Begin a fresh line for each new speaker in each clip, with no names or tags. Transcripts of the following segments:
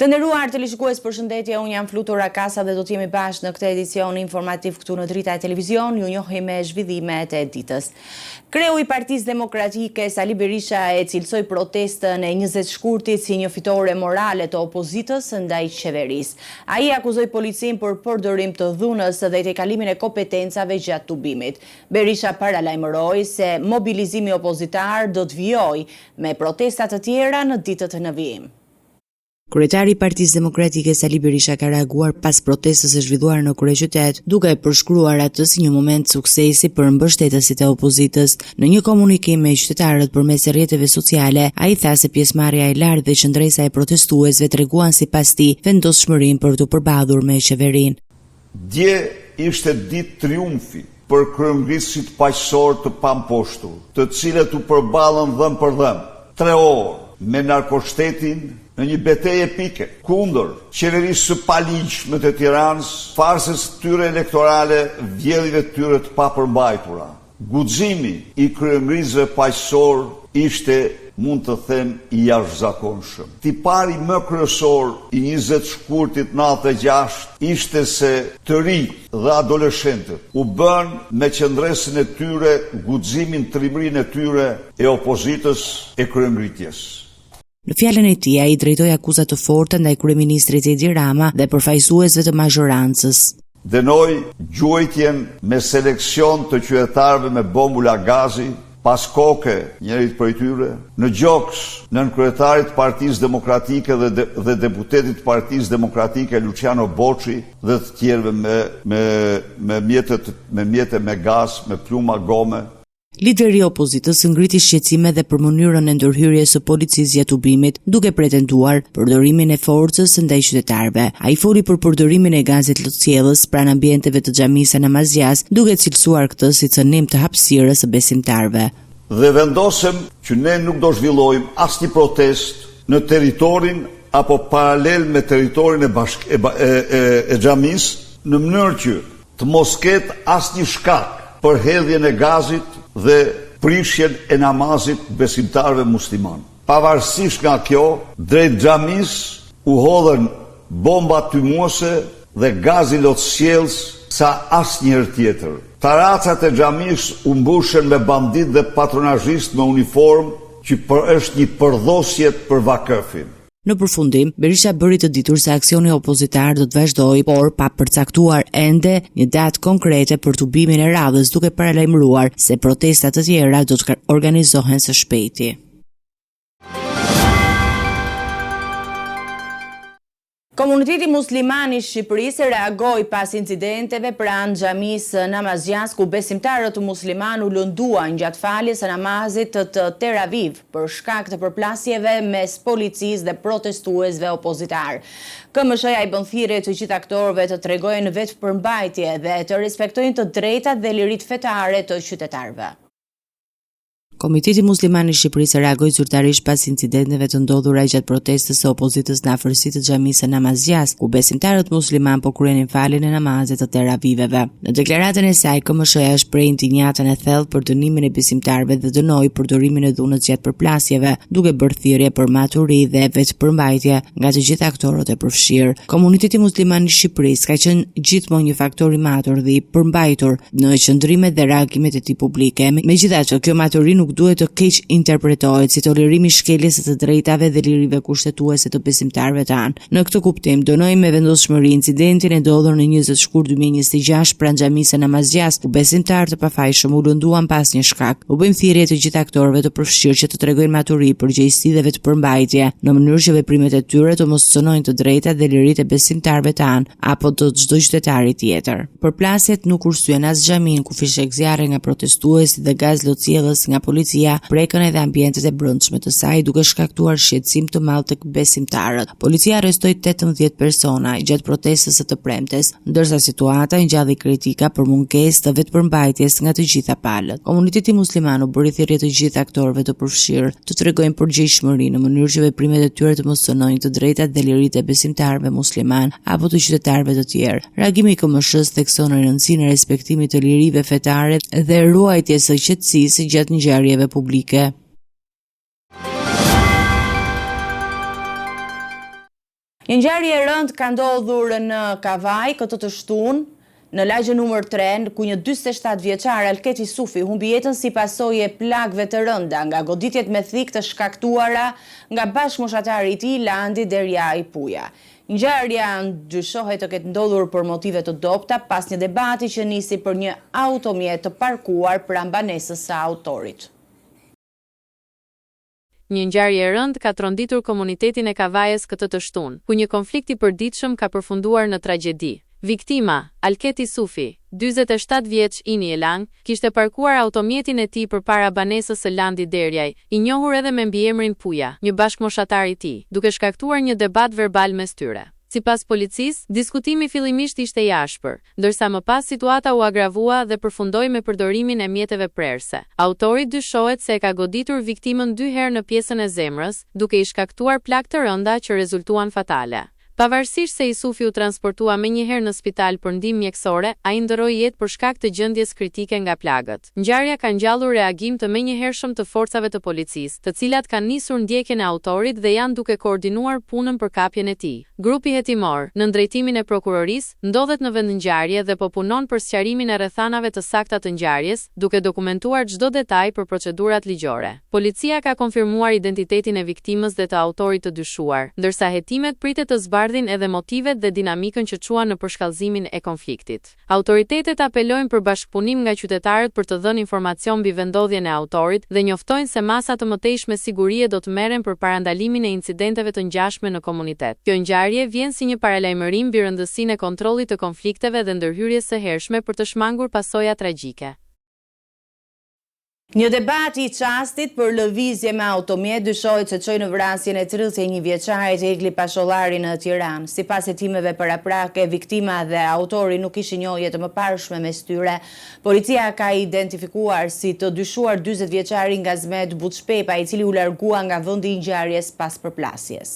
Të nderuar televizikues, përshëndetje, unë jam Flutur Akasa dhe do të jemi bashkë në këtë edicion informativ këtu në Drita e Televizion. Ju njohim me zhvillimet e ditës. Kreu i Partisë Demokratike Sali Berisha e cilësoi protestën e 20 shkurtit si një fitore morale të opozitës ndaj qeverisë. Ai akuzoi policinë për përdorim të dhunës dhe tejkalimin e kompetencave gjatë tubimit. Berisha paralajmëroi se mobilizimi opozitar do të vijojë me protesta të tjera në ditët në vijim.
Kryetari i Partisë Demokratike Sali Berisha ka reaguar pas protestës së zhvilluar në kryeqytet, duke e përshkruar atë si një moment suksesi për mbështetësit e opozitës. Në një komunikim me qytetarët përmes rrjeteve sociale, ai tha se pjesëmarrja e lartë dhe qëndresa e protestuesve treguan sipas tij vendosshmërinë për të përballur me qeverinë.
Dje ishte ditë triumfi për kryengrisësit paqësor të pamposhtur, të cilët u përballën dhëm për dhëm, 3 orë me narkoshtetin në një betejë epike kundër qeverisë së paligjshme të Tiranës, farsës tyre elektorale, vjedhjeve tyre të papërmbajtura. Guximi i kryengrisëve paqësor ishte, mund të them, i jashtëzakonshëm. Tipari më kryesor i 20 shkurtit 96 ishte se të rinjt dhe adoleshentët u bën me qëndresën e tyre, guximin, trimërinë e tyre e opozitës e kryengritjes.
Në fjalën e tij, ai drejtoi akuza të forta ndaj kryeministrit Edi Rama dhe përfaqësuesve të mazhorancës.
Dënoi gjuajtjen me seleksion të qytetarëve me bombula gazi, pas koke njërit prej tyre, në gjoks nën kryetarit Partisë Demokratike dhe deputetit Partisë Demokratike Luciano Boçi dhe të tjerëve me mjete me gaz, me pluma gome.
Lideri i opozitës ngriti shqetësime dhe për mënyrën e ndërhyrjes së policisë gjatë tubimit, duke pretenduar përdorimin e forcës ndaj qytetarëve. Ai foli për përdorimin e gazit lotësjellës pranë ambienteve të xhamisë në Namazjas, duke cilësuar këtë si cënim të hapësirës së besimtarëve.
Dhe vendosëm që ne nuk do zhvillojmë asnjë protest në territorin apo paralel me territorin e xhamisë, në mënyrë që të mos ketë asnjë shkak për hedhjen e gazit dhe prishjen e namazit besimtarëve musliman. Pavarësisht nga kjo, drejt xhamis u hodhen bomba tymuese dhe gazi lotësjellës sa asnjëherë tjetër. Taracat e xhamis u mbushen me bandit dhe patronazhist me uniformë, që është një përdhosje për vakëfin.
Në përfundim, Berisha bëri të ditur se aksioni opozitar do të vazhdojë, por pa përcaktuar ende një datë konkrete për tubimin e radhës, duke paralajmëruar se protesta të tjera do të organizohen së shpejti.
Komuniteti musliman i Shqipërisë reagoi pas incidenteve pranë xhamisë Namazjas, ku besimtarët musliman u lënduan gjatë faljes së namazit të Teraviv për shkak të përplasjeve mes policisë dhe protestuesve opozitar. KMSH-ja i bën thirrje të gjithë aktorëve të tregojnë vetëpërmbajtje dhe të respektojnë të drejtat dhe liritë fetare të qytetarëve.
Komiteti Musliman i Shqipërisë reagoi zyrtarisht pas incidenteve të ndodhura gjatë protestës së opozitës në afërsitë të xhamisë Namazjas, ku besimtarët musliman po kryenin faljen e namazit të teraviveve. Në deklaratën e saj, KMSH-ja shpreh indignacion e thellë për dënimin e besimtarëve dhe dënoi përdorimin e dhunës gjatë përplasjeve, duke bërë thirrje për maturi dhe vetëpërmbajtje nga të gjithë aktorët e përfshirë. Komuniteti Musliman i Shqipërisë ka qenë gjithmonë një faktor i matur dhe i përmbajtur në qëndrimet dhe reagimet e tij publike. Megjithatë, kjo maturi nuk duhet të keq interpretohet si tolerimi i shkeljes së të drejtave dhe lirive kushtetuese të besimtarëve tanë. Në këtë kuptim, dënoi me vendosshmëri incidentin e ndodhur në 20 shkurt 2026 pranë xhamisë Namazjas, ku besimtarë të pafajshëm u lënduan pas një shkak. U bëjmë thirrje të gjithë aktorëve të përfshirë që të tregojnë maturi, përgjegjësi dhe vetëpërmbajtje, në mënyrë që veprimet e tyre të mos cënojnë të drejtat dhe liritë e besimtarëve tanë apo të çdo qytetari tjetër. Përplasjet nuk ursyen as xhamin, ku fishek zjarre nga protestuesit dhe gaz lotësjellës nga policia prekën edhe ambientet e brendshme të saj, duke shkaktuar shqetësim të madh tek besimtarët. Policia arrestoi 18 persona gjatë protestës së të premtes, ndërsa situata ngjalli kritika për mungesë të vetëpërmbajtjes nga të gjitha palët. Komuniteti musliman u bëri thirrje të gjithë aktorëve të përfshirë të tregojnë përgjegjësi në mënyrë që veprimet e tyre të mos cënojnë të drejtat dhe liritë e besimtarëve musliman apo të qytetarëve të tjerë. Reagimi i KMSH-s thekson rëndësinë e respektimit të lirive fetare dhe ruajtjes së qetësisë gjatë ngjarjeve publike.
Një ngjarje e rëndë ka ndodhur në Kavaj këtë të shtunë, në lagjën numër 3, ku një 47 vjeçar Alketi Sufi humbi jetën si pasojë e plagëve të rënda nga goditjet me thik të shkaktuara nga bashkëmoshatari i tij Landi Derjaj Puja. Ngjarja ndyshohet të ketë ndodhur për motive të dobta pas një debati që nisi për një automjet të parkuar pranë banesës së autorit.
Një ngjarje e rëndë ka tronditur komunitetin e Kavajës këtë të shtunë, ku një konflikt i përditshëm ka përfunduar në tragjedi. Viktima, Alketi Sufi, 47 vjeç Ini Elang, kishte parkuar automjetin e tij përpara banesës së Landi Derjaj, i njohur edhe me mbiemrin Puja, një bashkëmoshatar i tij, duke shkaktuar një debat verbal mes tyre. Sipas policisë, diskutimi fillimisht ishte i ashpër, ndërsa më pas situata u agravua dhe përfundoi me përdorimin e mjeteve prerëse. Autori dyshohet se e ka goditur viktimën 2 herë në pjesën e zemrës, duke i shkaktuar plagë të rënda që rezultuan fatale. Pavarësisht se Sufi u transportua menjëherë në spital për ndihmë mjekësore, ai ndroi jetë për shkak të gjendjes kritike nga plagët. Ngjarja ka ngjallur reagim të menjëhershëm të forcave të policisë, të cilat kanë nisur ndjekjen e autorit dhe janë duke koordinuar punën për kapjen e tij. Grupi hetimor, në drejtimin e prokurorisë, ndodhet në vend ngjarje dhe po punon për sqarimin e rrethanave të sakta të ngjarjes, duke dokumentuar çdo detaj për procedurat ligjore. Policia ka konfirmuar identitetin e viktimës dhe të autorit të dyshuar, ndërsa hetimet pritet të zbardhin edhe motivet dhe dinamikën që çuan në përshkallëzimin e konfliktit. Autoritetet apelojnë për bashkëpunim nga qytetarët për të dhënë informacion mbi vendodhjen e autorit dhe njoftojnë se masa të mëtejshme sigurie do të merren për parandalimin e incidenteve të ngjashme në komunitet. Kjo ngjarje vjen si një paralajmërim mbi rëndësinë e kontrollit të konflikteve dhe ndërhyrjes së hershme për të shmangur pasoja tragjike.
Një debat i çastit për lëvizje me automjet dyshohet se çoi në vrasjen e 31 vjeçarit Egli Pashollari në Tiranë. Sipas hetimeve paraprake, viktima dhe autori nuk kishin njohje të mëparshme mes tyre. Policia ka identifikuar si të dyshuar 40 vjeçarin Gazmet Buçpepa, i cili u largua nga vendi i ngjarjes pas përplasjes.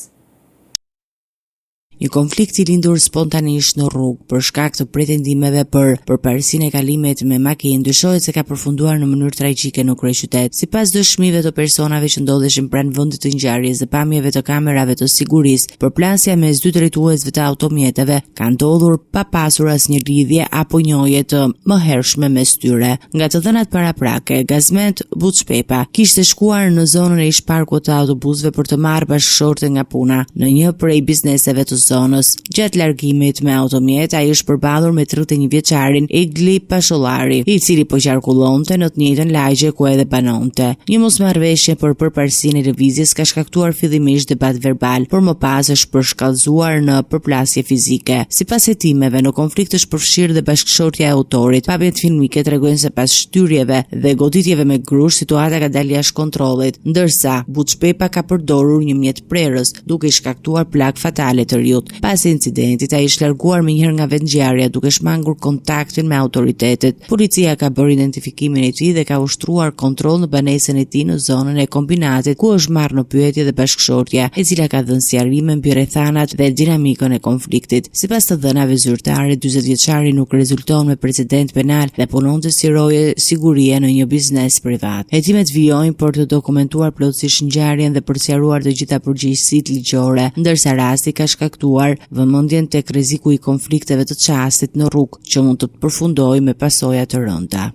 Një konflikt i lindur spontanisht në rrugë për shkak të pretendimeve për përparësinë e kalimit me makinë dyshohet se ka përfunduar në mënyrë tragjike në kryeqytet. Sipas dëshmive të personave që ndodheshin pranë vendit të ngjarjes dhe pamjeve të kamerave të sigurisë, përplasja mes 2 drejtuesve të automjeteve ka ndodhur pa pasur asnjë lidhje apo njohje të mëhershme mes tyre. Nga të dhënat paraprake, Gazmet Buçpepa kishte shkuar në zonën e ish-parkut të autobusëve për të marrë bashkëshorte nga puna në një prej bizneseve të zonës. Gjatë largimit me automjet, ai është përballur me 31 vjeçarin Egli Pashollari, i cili po qarkullonte në të njëjtën lagje ku edhe banonte. Një mosmarrëveshje për përparësinë e lëvizjes ka shkaktuar fillimisht debat verbal, por më pas është përshkallëzuar në përplasje fizike. Sipas hetimeve, në konflikt është përfshirë dhe bashkëshortja e autorit. Pamjet filmike tregojnë se pas shtyrjeve dhe goditjeve me grush, situata ka dalë jashtë kontrollit, ndërsa Buçpepa ka përdorur një mjet prerës, duke i shkaktuar plagë fatale të riut. Pas incidentit, ai është larguar menjëherë nga vendngjarja duke shmangur kontaktin me autoritetet. Policia ka bërë identifikimin e tij dhe ka ushtruar kontroll në banesën e tij në zonën e kombinatit, ku është marrë në pyetje dhe bashkëshortja, e cila ka dhënë sqarime mbi rrethanat dhe dinamikën e konfliktit. Sipas të dhënave zyrtare, 40 vjeçari nuk rezulton me precedent penal dhe punonte si roje sigurie në një biznes privat. Hetimet vijojnë për të dokumentuar plotësisht ngjarjen dhe për të sqaruar të gjitha përgjegjësitë ligjore, ndërsa rasti ka shkaktuar vëmendjen tek rreziku i konflikteve të çastit në rrugë që mund të përfundojë me pasoja të rënda.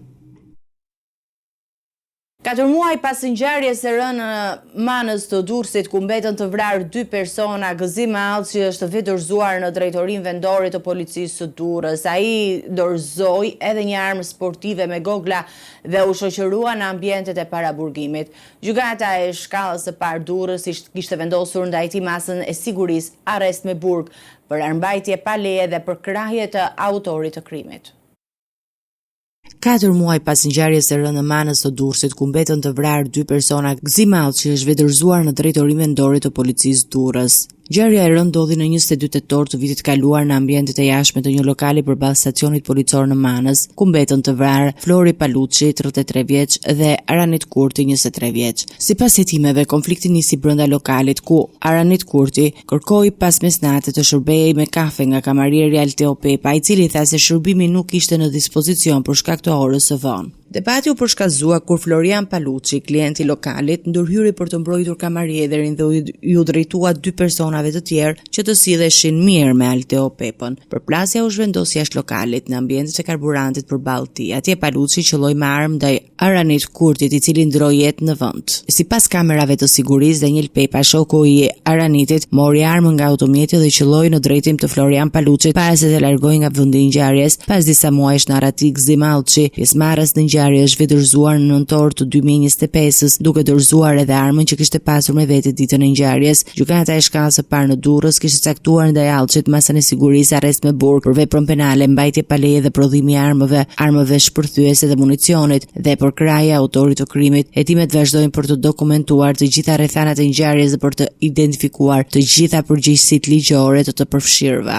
4 muaj pas ngjarjes së rënë në Manës të Durrësit, ku mbetën të vrarë 2 persona, Gëzim Allçi është vetërzuar në drejtorinë vendore të policisë së Durrës. Ai dorëzoi edhe një armë sportive me gogla dhe u shoqërua në ambientet e paraburgimit. Gjykata e shkallës së parë Durrës kishte vendosur ndaj tij masën e sigurisë arrest me burg për armbajtje pa leje dhe për krahje të autorit të krimit.
4 muaj pas ngjarjes së rënë në Manës të Durrësit, ku mbetën të vrarë 2 persona, Gëzim Allçi është vetërzuar në drejtorinë vendore të policisë Durrës. Ngjarja e rënë ndodhi në 22 tetor të vitit kaluar në ambientet e jashtme të një lokali përballë stacionit policor në Manës, ku mbetën të vrarë Flori Paluçi, 33 vjeç, dhe Aranit Kurti, 23 vjeç. Sipas hetimeve, konflikti nisi brenda lokalit, ku Aranit Kurti kërkoi pas mesnatë të shërbejej me kafe nga kamarieri Alteo Pepa, i cili tha se shërbimi nuk ishte në dispozicion për shkak të orës së vonë. Debati u përshkallëzua kur Florian Paluçi, klienti i lokalit, ndërhyri për të mbrojtur kamarierderin dhe u drejtua 2 personave të tjerë që të silleshin mirë me Alteo Pepën. Përplasja u zhvendos jashtë lokalit në ambientet e karburantit përballë tij. Atje Paluçi qelloi me armë ndaj Aranit Kurtit, i cili ndroi jetë në vend. Sipas kamerave të sigurisë, Daniel Pepa, shoku i Aranitit, mori armën nga automjeti dhe qelloi në drejtim të Florian Paluçit para se të largohej nga vendi i ngjarjes. Pas disa muajsh Narati Gzimallçi, pjesëmarrës në ngjarje, është vjedërzuar në nëntor të 2025-s, duke dorëzuar edhe armën që kishte pasur me vete ditën e ngjarjes. Gjykata e shkallës së parë në Durrës kishte caktuar ndaj Allçit masën e sigurisë arrest me burg për veprën penale, mbajtje pa leje dhe prodhimi i armëve shpërthyese dhe municionit, dhe për kraje autorit të krimit. Hetimet vazhdojnë për të dokumentuar të gjitha rrethanat e ngjarjes dhe për të identifikuar të gjitha përgjegjësitë ligjore të përfshirëve.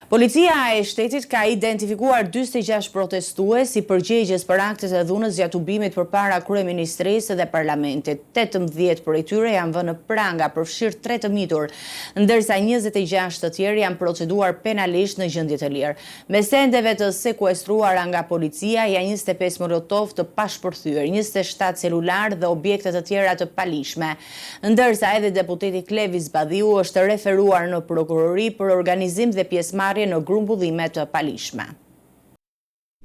Policia e shtetit ka identifikuar 46 protestues si përgjegjës për aktet e dhunës gjatë ubimit përpara kryeministrisë dhe parlamentit. 18 prej tyre janë vënë pranga, përfshirë 3 të mitur, ndërsa 26 të tjerë janë proceduar penalisht në gjendje të lirë. Me sendeve të sekuestruara nga policia janë 25 molotov të pashpërthyer, 27 celular dhe objekte të tjera të palishme, ndërsa edhe deputeti Klevis Badhiu është referuar në prokurori për organizim dhe pjesëmarrje në grumbullime të palishme.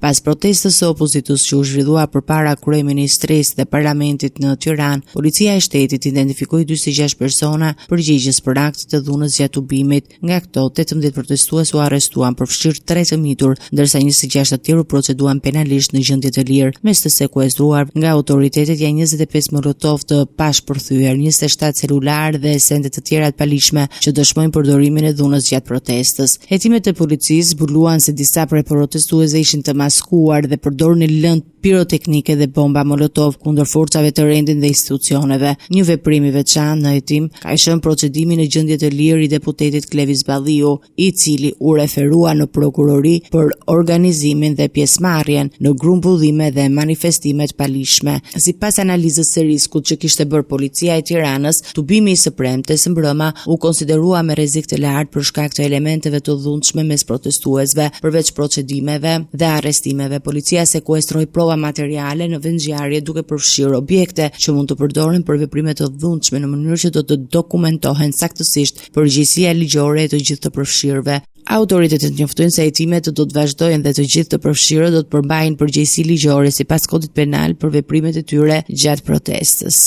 Pas protestës së opozitës që u zhvillua përpara kryeministrisë dhe parlamentit në Tiranë, policia e shtetit identifikoi 46 persona përgjegjës për akte të dhunës gjatë ubimit. Nga këto, 18 protestues u arrestuan, përfshirë 3 të mitur, ndërsa 26 të tjerë u proceduan penalisht në gjendje të lirë. Mes të sekuestruar nga autoritetet janë 25 molotov të pashpërthyer, 27 celular dhe sende të tjera të palishme që dëshmojnë përdorimin e dhunës gjatë protestës. Hetimet e policisë zbuluan se disa prej protestuesve ishin të maskuar dhe përdornin lëndë piroteknike dhe bomba molotov kundër forcave të rendit dhe institucioneve. Një veprim i veçantë në hetim ka qenë procedimi në gjendje të lirë i deputetit Klevis Badhiu, i cili u referua në prokurori për organizimin dhe pjesëmarrjen në grumbullime dhe manifestime të palishme. Sipas analizës së riskut që kishte bërë policia e Tiranës, tubimi i së premtes mbrëma u konsiderua me rrezik të lartë për shkak të elementeve të dhunshme mes protestuesve. Përveç procedimeve dhe arrestimeve, policia sekuestroi prova materiale në vendngjarje duke përfshirë objekte që mund të përdoren për veprime të dhunshme në mënyrë që do të dokumentohen saktësisht përgjegjësia ligjore e të gjithë të përfshirëve. Autoritetet njoftojnë se hetimet do të vazhdojnë dhe të gjithë të përfshirët do të përmbajnë përgjegjësi ligjore sipas kodit penal për veprimet e tyre gjatë protestës.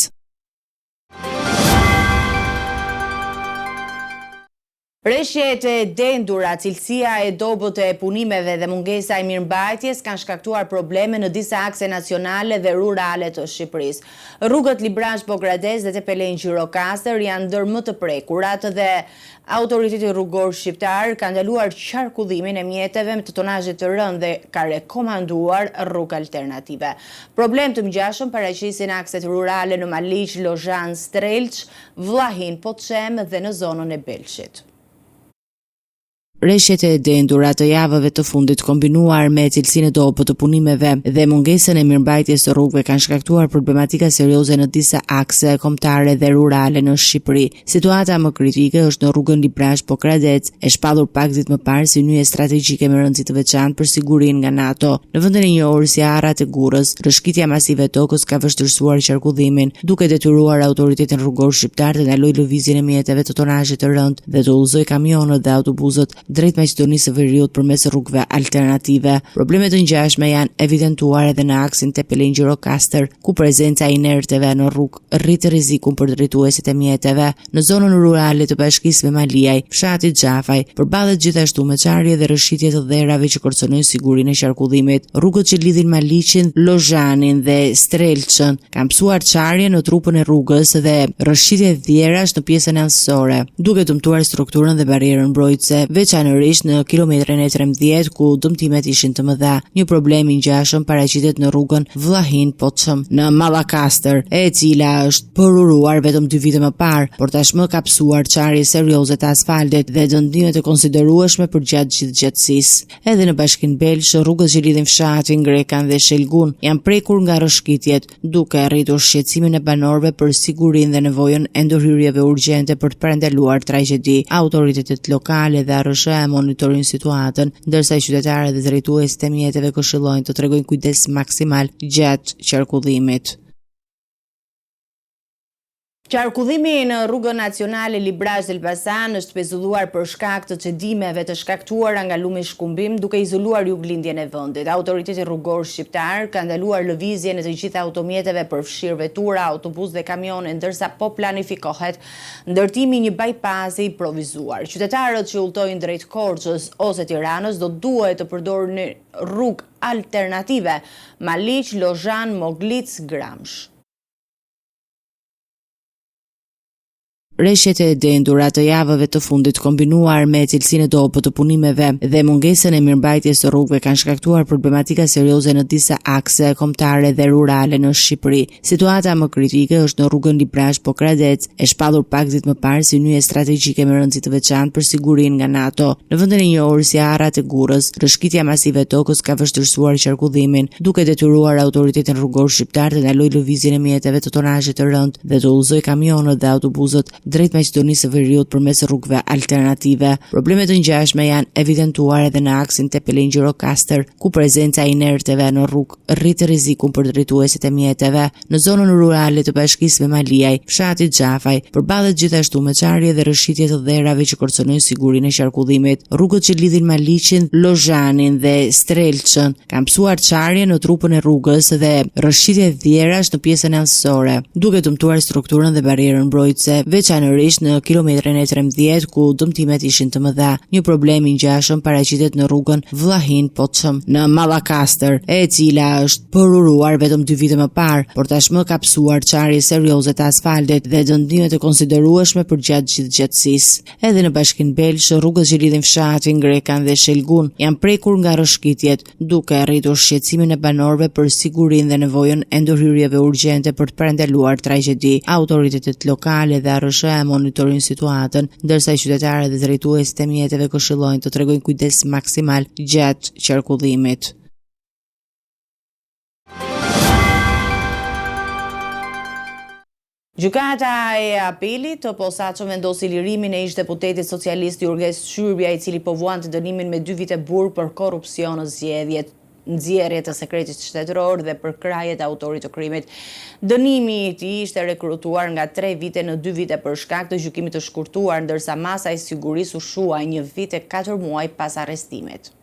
Rreshjet e dendura, cilësia e dobët e punimeve dhe mungesa e mirëmbajtjes kanë shkaktuar probleme në disa akse nacionale dhe rurale të Shqipërisë. Rrugët Librazh-Bogradez dhe Tepelen Gjirokastër janë ndër më të prekurat dhe Autoriteti rrugor shqiptar ka ndaluar qarkullimin e mjeteve me të tonazhe të rëndë dhe ka rekomanduar rrugë alternative. Problem të ngjashëm paraqisin akset rurale në Maliq, Lozhan, Strelç, Vllahin, Poçem dhe në zonën e Belçit.
Rreshjet e dendura të javëve të fundit kombinuar me cilësinë e dobët të punimeve dhe mungesën e mirëmbajtjes së rrugëve kanë shkaktuar problematika serioze në disa akse kombëtare dhe rurale në Shqipëri. Situata më kritike është në rrugën Librazh-Bogradec, e shpallur pak ditë më parë si nyje strategjike me rëndësi të veçantë për sigurinë nga NATO. Në vendin e njohur si Arrat e Gurrës, rrëshqitja masive e tokës ka vështirësuar qarkullimin, duke detyruar autoritetin rrugor shqiptar të ndalojë lëvizjen e mjeteve të tonazhit të rënd dhe të udhëzojë kamionët dhe autobusët drejt Maqedonisë së Veriut përmes rrugëve alternative. Problemet të ngjashme janë evidentuar edhe në aksin Tepelen Gjirokastër, ku prezenca e inerteve në rrugë rrit rrezikun për drejtuesit e mjeteve. Në zonën rurale të bashkisë me Maliaj, fshati Xhafaj, përballet gjithashtu me çarje dhe rrëshqitje të dherrave që kërcënojnë sigurinë e qarkullimit. Rrugët që lidhin Maliqin, Lozhanin dhe Strelçën kanë psuar çarje në trupën e rrugës dhe rrëshqitje dhierash në pjesën anësore, duke dëmtuar strukturën dhe barierën mbrojtëse, veçanërisht në kilometrin e 13 ku dëmtimet ishin të mëdha. Një problem i ngjashëm paraqitet në rrugën Vllahin-Poçëm në Mallakastër, e cila është përuruar vetëm 2 vite më parë, por tashmë ka psuar çarje serioze të asfaltit dhe dëmtime të konsiderueshme për gjatë gjithë gjatësisë. Edhe në Bashkinë Belsh, rrugët që lidhin fshatin Grekan dhe Shelgun janë prekur nga rrëshqitjet, duke arritur shqetësimin e banorëve për sigurinë dhe nevojën e ndërhyrjeve urgjente për të parandaluar tragjedi. Autoritetet lokale dhe ARSH RSH monitorojnë situatën, ndërsa qytetarët dhe drejtuesit e mjeteve këshillojnë të tregojnë kujdes maksimal gjatë qarkullimit.
Qarkullimi në rrugën nacionale Librazh-Elbasan është pezulluar për shkak të çedimeve të shkaktuara nga lumi shkumbim, duke izoluar juglindjen e vendit. Autoriteti rrugor shqiptar ka ndaluar lëvizjen e të gjitha automjeteve përfshirë vetura, autobus dhe kamione, ndërsa po planifikohet ndërtimi një bypassi provizuar. Qytetarët që udhtojnë drejt Korçës ose Tiranës do duhet të përdorin rrugë alternative: Maliq, Lozhan, Moglic, Gramsh.
Rreshtet e dendura të javëve të fundit kombinuar me cilësinë e dobët të punimeve dhe mungesën e mirëmbajtjes së rrugëve kanë shkaktuar problematika serioze në disa akse kombëtare dhe rurale në Shqipëri. Situata më kritike është në rrugën Librazh-Pokradec, e shpallur pak ditë më parë si nyje strategjike me rëndësi të veçantë për sigurinë nga NATO. Në vendin e njohur si Arrat e Gurrës, rrëshqitja masive e tokës ka vështirësuar qarkullimin, duke detyruar autoritetin rrugor shqiptar të ndalojë lëvizjen e mjeteve të tonazhit të rënd dhe të udhëzojë kamionët dhe autobuset drejt Maqedonisë së Veriut përmes rrugëve alternative. Problemet të ngjashme janë evidentuar edhe në aksin Tepelin-Gjirokastër, ku prezenca e inerteve në rrugë rrit rrezikun për drejtuesit e mjeteve. Në zonën rurale të bashkisë me Maliaj, fshati Xhafaj përballet gjithashtu me çarje dhe rrëshqitje të dherave që kërcënojnë sigurinë e qarkullimit. Rrugët që lidhin Maliqin, Lozhanin dhe Strelçën kanë psuar çarje në trupën e rrugës dhe rrëshqitje dhierash në pjesën anësore, duke dëmtuar strukturën dhe barierën mbrojtëse, veçanërisht në kilometrin e 13 ku dëmtimet ishin të mëdha. Një problem i ngjashëm paraqitet në rrugën Vllahin-Poçëm në Mallakastër, e cila është përuruar vetëm 2 vite më parë, por tashmë ka psuar çarje serioze të asfaltit dhe dëndime të konsiderueshme për gjatë gjithë gjatësisë. Edhe në Bashkinë Belsh, rrugët që lidhin fshatin Grekan dhe Shelgun janë prekur nga rrëshqitjet, duke arritur shqetësimin e banorëve për sigurinë dhe nevojën e ndërhyrjeve urgjente për të parandaluar tragjedi. Autoritetet lokale dhe RSH monitorojnë situatën, ndërsa qytetarët dhe drejtuesit e mjeteve këshillojnë të tregojnë kujdes maksimal gjatë qarkullimit.
Gjykata e apelit të posaçëm vendosi lirimin e ish-deputetit socialist Jurges Shyrbia, i cili po vuante dënimin me 2 vite burg për korrupsion në nxjerrje të sekretit shtetëror dhe për krajet e autorit të krimit. Dënimi i tij ishte rekrutuar nga 3 vite në 2 vite për shkak të gjykimit të shkurtuar, ndërsa masa e sigurisë u shuaj 1 vit e 4 muaj pas arrestimit.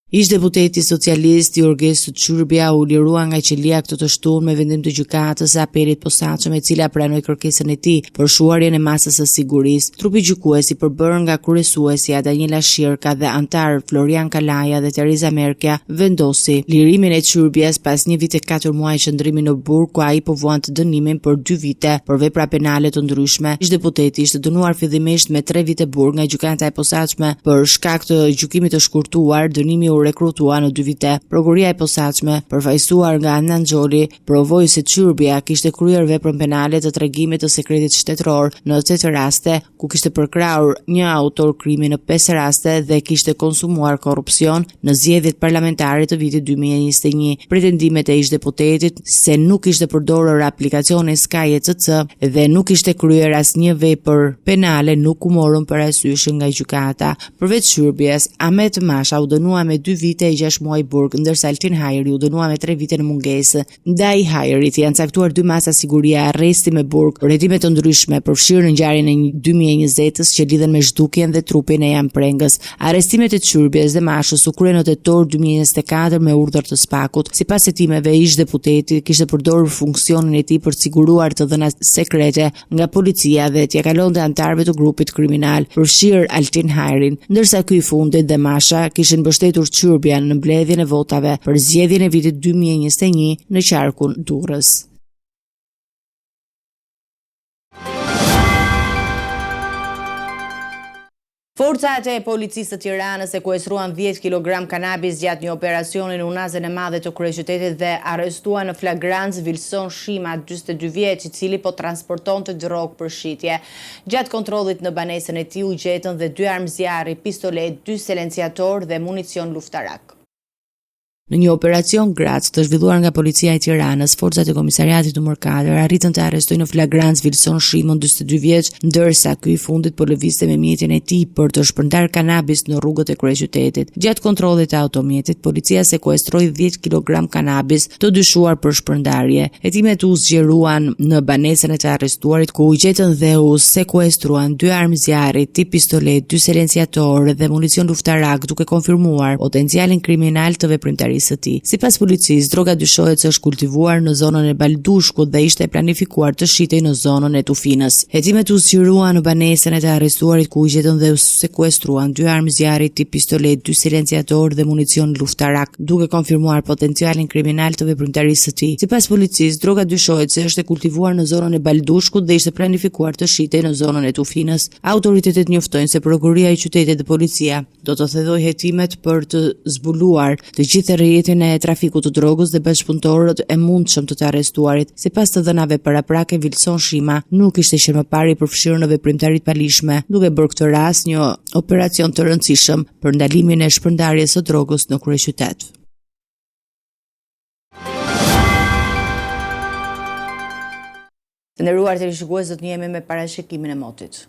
Ish-deputeti socialist Jurges Shyrbia u lirua nga qelia këtë të shtunë me vendim të gjykatës së apelit posaçëm, e cila pranoi kërkesën e tij për shuarjen e masës së sigurisë. Trupi gjykues i përbërë nga kryesuesja Daniela Shirka dhe antar Florian Kalaja dhe Teresa Merkia vendosi lirimin e Shyrbias pas 1 vit e 4 muaj qëndrimi në burg, ku ai po vuante dënimin për 2 vite për vepra penale të ndryshme. Ish-deputeti ishte dënuar fillimisht me 3 vite burg nga gjykata e posaçme për shkak të gjykimit të shkurtuar. Dënimi rekrutua në 2 vite. Prokuria e posaçme, përfaqësuar nga Anna Nxoli, provoi se Shyrbia kishte kryer veprën penale të tregimit të sekretit shtetëror në 8 raste, ku kishte përkrahur një autor krimi në 5 raste dhe kishte konsumuar korrupsion në zgjedhjet parlamentare të vitit 2021. Pretendimet e ish-deputetit se nuk kishte përdorur aplikacionin Sky ECC dhe nuk kishte kryer asnjë vepër penale nuk u morën parasysh nga gjykata. Përveç Shyrbias, Ahmet Masha u dënua me 2 vite e 6 muaj burg, ndërsa Altin Hajri u dënua me 3 vite në mungesë. Ndaj Hajrit janë caktuar 2 masa sigurie, arresti me burg, rretime të ndryshme, përfshirë në ngjarjen e 2020-s që lidhen me zhdukjen dhe trupin e Jan Prengës. Arrestimet e Shyrbias dhe Mashës u kryen në tetor 2024 me urdhër të Spakut. Sipas hetimeve, ish-deputeti kishte përdorur funksionin e tij për të siguruar të dhënat sekrete nga policia dhe t'ia kalonte antarëve të grupit kriminal, përfshirë Altin Hajrin, ndërsa ky i fundit dhe Masha kishin mbështetur Shyrbia në mbledhjen e votave për zgjedhjen e vitit 2021 në qarkun Durrës.
Forcat e policisë të Tiranës sekuestruan 10 kg kanabis gjatë një operacioni në unazën e madhe të kryeqytetit dhe arrestuan në flagrancë Vilson Shima, 42 vjeç, i cili po transportonte drogë për shitje. Gjatë kontrollit në banesën e tij u gjetën dhe 2 armë zjarri, pistolet, 2 silenciator dhe municion luftarak.
Në një operacion Grac të zhvilluar nga policia e Tiranës, forcat e komisariatit numër 4 arritën të arrestojnë në flagrancë Vilson Shimon, 42 vjeç, ndërsa ky i fundit po lëvizte me mjetin e tij për të shpërndar kanabis në rrugët e kryeqytetit. Gjatë kontrollit të automjetit, policia sekuestroi 10 kg kanabis të dyshuar për shpërndarje. Hetimet u zgjeruan në banesën e të arrestuarit, ku u gjetën dhe u sekuestruan 2 armë zjarri, tip pistolet, 2 silenciatorë dhe municion luftarak, duke konfirmuar potencialin kriminal të veprimtarisë së tij. Sipas policisë, droga dyshohet se është kultivuar në zonën e Baldushkut dhe ishte planifikuar të shitej në zonën e Tufinës. Hetimet u zgjeruan në banesën e të arrestuarit, ku u gjetën dhe u sekuestruan 2 armë zjarri, tip pistolet, 2 silenciatorë dhe municion luftarak, duke konfirmuar potencialin kriminal të veprimtarisë së tij. Sipas policisë, droga dyshohet se është e kultivuar në zonën e Baldushkut dhe ishte planifikuar të shitej në zonën e Tufinës. Autoritetet njoftojnë se prokuroria e qytetit dhe policia do të thedhojë hetimet për të zbuluar të gjithë rrjetin e trafikut të drogës dhe bashkëpunëtorët e mundshëm të arrestuarit. Sipas të dhënave paraprake, Vilson Shima nuk ishte që më parë i përfshirë në veprimtari të palishme, duke bërë këtë rast një operacion të rëndësishëm për ndalimin e shpërndarjes së drogës në kryeqytet.
Të nderuar televizionistë, do të jemi me parashikimin e motit.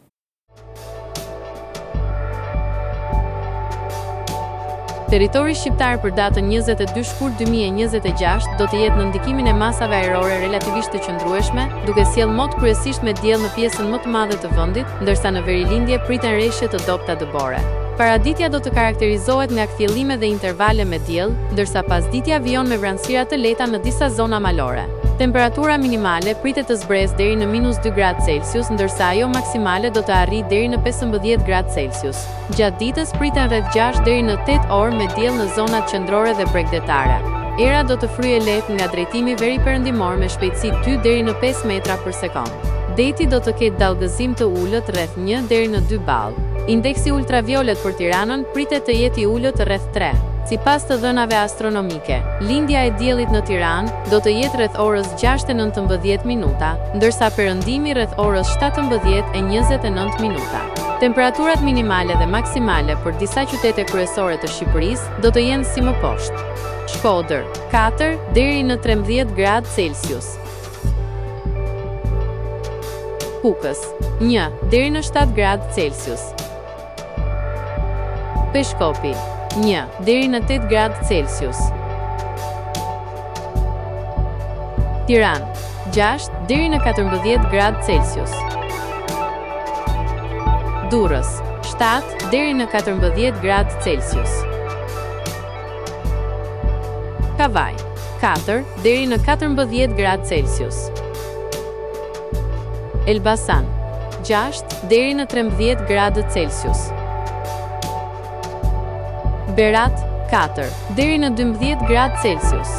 Territori shqiptar për datën 22 shkurt 2026 do të jetë në ndikimin e masave ajrore relativisht të qëndrueshme, duke sjellë mot kryesisht me diell në pjesën më të madhe të vendit, ndërsa në verilindje priten rreshje të dobta dëbore. Paraditja do të karakterizohet nga kthjellime dhe intervale me diell, ndërsa pasditja vijon me vranësira të lehta në disa zona malore. Temperatura minimale pritet të zbresë deri në -2 gradë Celsius, ndërsa ajo maksimale do të arrijë deri në 15 gradë Celsius. Gjatë ditës priten rreth 6 deri në 8 orë me diell në zonat qendrore dhe bregdetare. Era do të fryejë lehtë nga drejtimi veriperëndimor me shpejtësi 2 deri në 5 metra për sekond. Deti do të ketë dallgëzim të ulët rreth 1 deri në 2 ball. Indeksi ultraviolet për Tiranën pritet të jetë i ulët rreth 3. Sipas të dhënave astronomike, lindja e diellit në Tiranë do të jetë rreth orës 6:19 minuta, ndërsa perëndimi rreth orës 17:29 minuta. Temperaturat minimale dhe maksimale për disa qytete kryesore të Shqipërisë do të jenë si më poshtë. Shkodër, 4 deri në 13 gradë Celsius. Kukës, 1 deri në 7 gradë Celsius. Peshkopi, 1 deri në 8 gradë Celsius. Tiranë, 6 deri në 14 gradë Celsius. Durrës, 7 deri në 14 gradë Celsius. Kavaj, 4 deri në 14 gradë Celsius. Elbasan, 6 deri në 13 gradë Celsius. Berat, 4 deri në 12 gradë Celsius.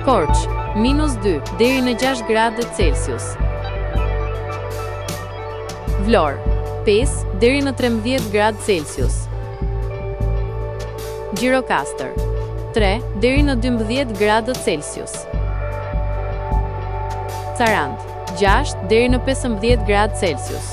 Korç, -2 deri në 6 gradë Celsius. Vlorë, 5 deri në 13 gradë Celsius. Gjirokastër, 3 deri në 12 gradë Celsius. Sarandë, 6 deri në 15 gradë Celsius.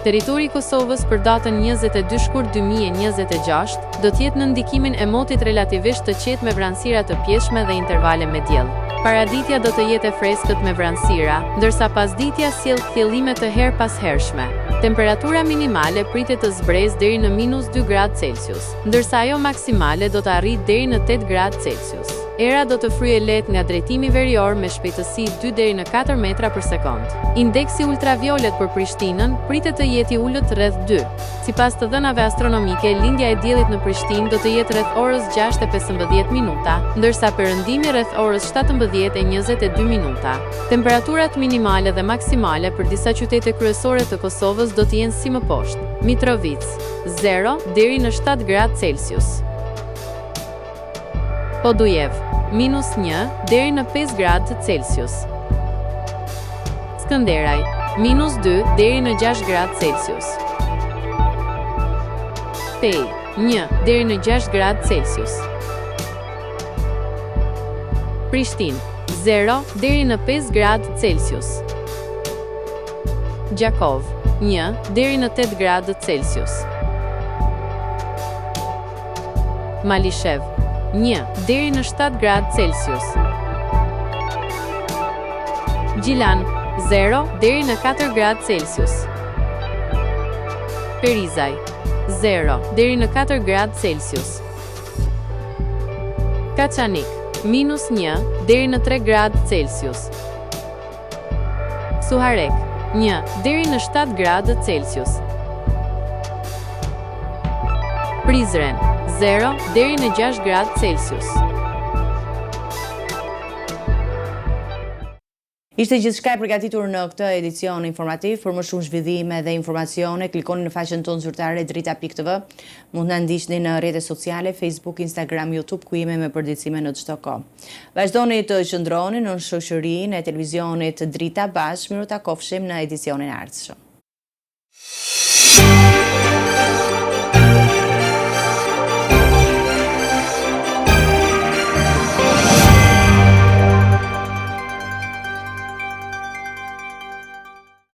Territori i Kosovës për datën 22 shkurt 2026 do të jetë në ndikimin e motit relativisht të qetë me vranësira të pjeshme dhe intervale me diell. Paraditja do të jetë e freskët me vranësira, ndërsa pasditja sjell kthjellime të her pas hershme. Temperatura minimale pritet të zbresë deri në -2 gradë Celsius, ndërsa ajo maksimale do të arrijë deri në 8 gradë Celsius. Era do të fryejë lehtë nga drejtimi verior me shpejtësi 2 deri në 4 metra për sekond. Indeksi ultraviolet për Prishtinën pritet të jetë i ulët rreth 2. Sipas të dhënave astronomike, lindja e diellit në Prishtinë do të jetë rreth orës 6:15 minuta, ndërsa perëndimi rreth orës 17:22 minuta. Temperaturat minimale dhe maksimale për disa qytete kryesore të Kosovës do të jenë si më poshtë. Mitrovic, 0 deri në 7 gradë Celsius. Podujev, -1 deri në 5 gradë Celsius. Skënderaj, -2 deri në 6 gradë Celsius. Pej, 1 deri në 6 gradë Celsius. Prishtinë, 0 deri në 5 gradë Celsius. Gjakov, 1 deri në 8 gradë Celsius. Malishev, 1 deri në 7 gradë Celsius. Gjilan, 0 deri në 4 gradë Celsius. Perizaj, 0 deri në 4 gradë Celsius. Kaçanik, -1 deri në 3 gradë Celsius. Suharek, 1 deri në 7 gradë Celsius. Prizren, 0 deri në 6 gradë Celsius.
Ishte gjithçka e përgatitur në këtë edicion informativ. Për më shumë zhvillime dhe informacione, klikoni në faqen tonë zyrtare drita.tv. Mund na ndiqni në rrjetet sociale, Facebook, Instagram, YouTube, ku jemi me përditësime në çdo kohë. Vazhdoni të qëndroni në shoqërinë e televizionit Drita bashkë. Miru takofshim në edicionin e ardhshëm.